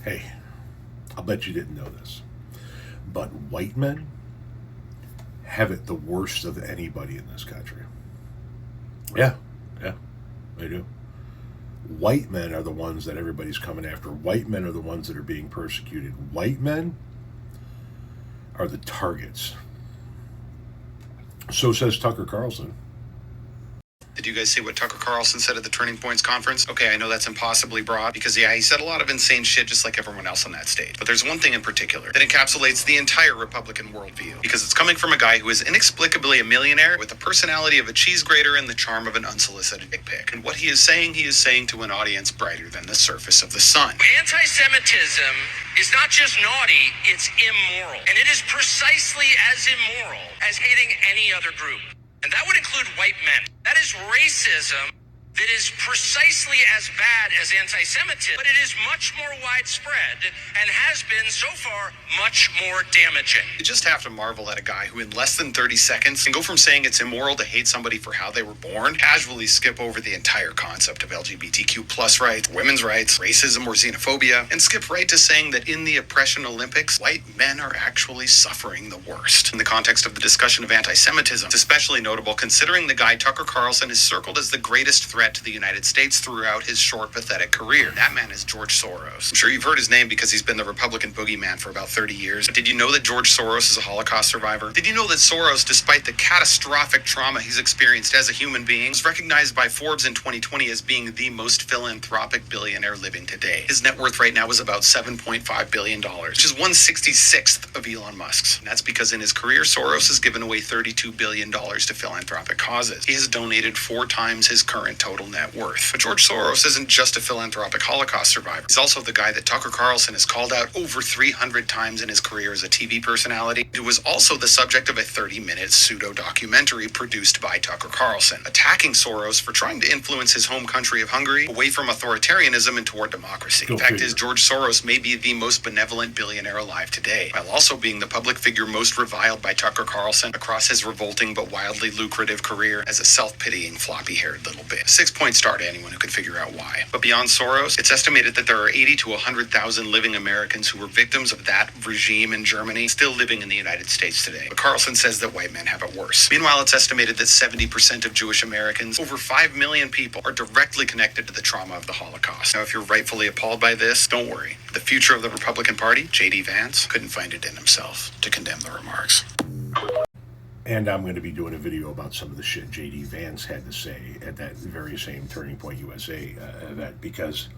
Hey, I'll bet you didn't know this, but white men have it the worst of anybody in this country. Yeah, yeah, they do. White men are the ones that everybody's coming after. White men are the ones that are being persecuted. White men are the targets. So says Tucker Carlson. Did you guys see what Tucker Carlson said at the Turning Points conference? Okay, I know that's impossibly broad because, yeah, he said a lot of insane shit just like everyone else on that stage. But there's one thing in particular that encapsulates the entire Republican worldview because it's coming from a guy who is inexplicably a millionaire with the personality of a cheese grater and the charm of an unsolicited dick pic. And what he is saying to an audience brighter than the surface of the sun. Antisemitism is not just naughty, it's immoral. And it is precisely as immoral as hating any other group. And that would include white men. That is racism that is precisely as bad as anti-Semitism, but it is much more widespread and has been so far much more damaging. You just have to marvel at a guy who in less than 30 seconds can go from saying it's immoral to hate somebody for how they were born, casually skip over the entire concept of LGBTQ plus rights, women's rights, racism or xenophobia, and skip right to saying that in the oppression Olympics, white men are actually suffering the worst. In the context of the discussion of anti-Semitism, it's especially notable considering the guy Tucker Carlson is circled as the greatest threat to the United States throughout his short, pathetic career. That man is George Soros. I'm sure you've heard his name because he's been the Republican boogeyman for about 30 years. But did you know that George Soros is a Holocaust survivor? Did you know that Soros, despite the catastrophic trauma he's experienced as a human being, was recognized by Forbes in 2020 as being the most philanthropic billionaire living today? His net worth right now is about $7.5 billion, which is 1/66th of Elon Musk's. And that's because in his career, Soros has given away $32 billion to philanthropic causes. He has donated 4 times his current total net worth. But George Soros isn't just a philanthropic Holocaust survivor. He's also the guy that Tucker Carlson has called out over 300 times in his career as a TV personality, who was also the subject of a 30-minute pseudo-documentary produced by Tucker Carlson, attacking Soros for trying to influence his home country of Hungary away from authoritarianism and toward democracy. The fact is, George Soros may be the most benevolent billionaire alive today, while also being the public figure most reviled by Tucker Carlson across his revolting but wildly lucrative career as a self-pitying, floppy-haired little bitch. 6-point star to anyone who could figure out why. But beyond Soros, it's estimated that there are 80 to 100,000 living Americans who were victims of that regime in Germany still living in the United States today. But Carlson says that white men have it worse. Meanwhile, it's estimated that 70% of Jewish Americans, over 5 million people, are directly connected to the trauma of the Holocaust. Now, if you're rightfully appalled by this, don't worry. The future of the Republican Party, JD Vance, couldn't find it in himself to condemn the remarks. And I'm going to be doing a video about some of the shit JD Vance had to say at that very same Turning Point USA event, because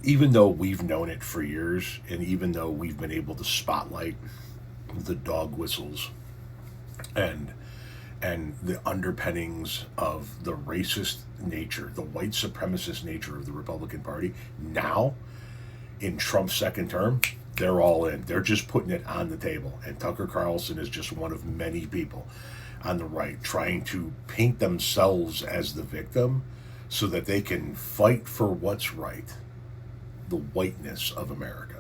even though we've known it for years, and even though we've been able to spotlight the dog whistles and the underpinnings of the racist nature, the white supremacist nature of the Republican Party, now in Trump's second term, they're all in. They're just putting it on the table. And Tucker Carlson is just one of many people on the right trying to paint themselves as the victim so that they can fight for what's right, the whiteness of America.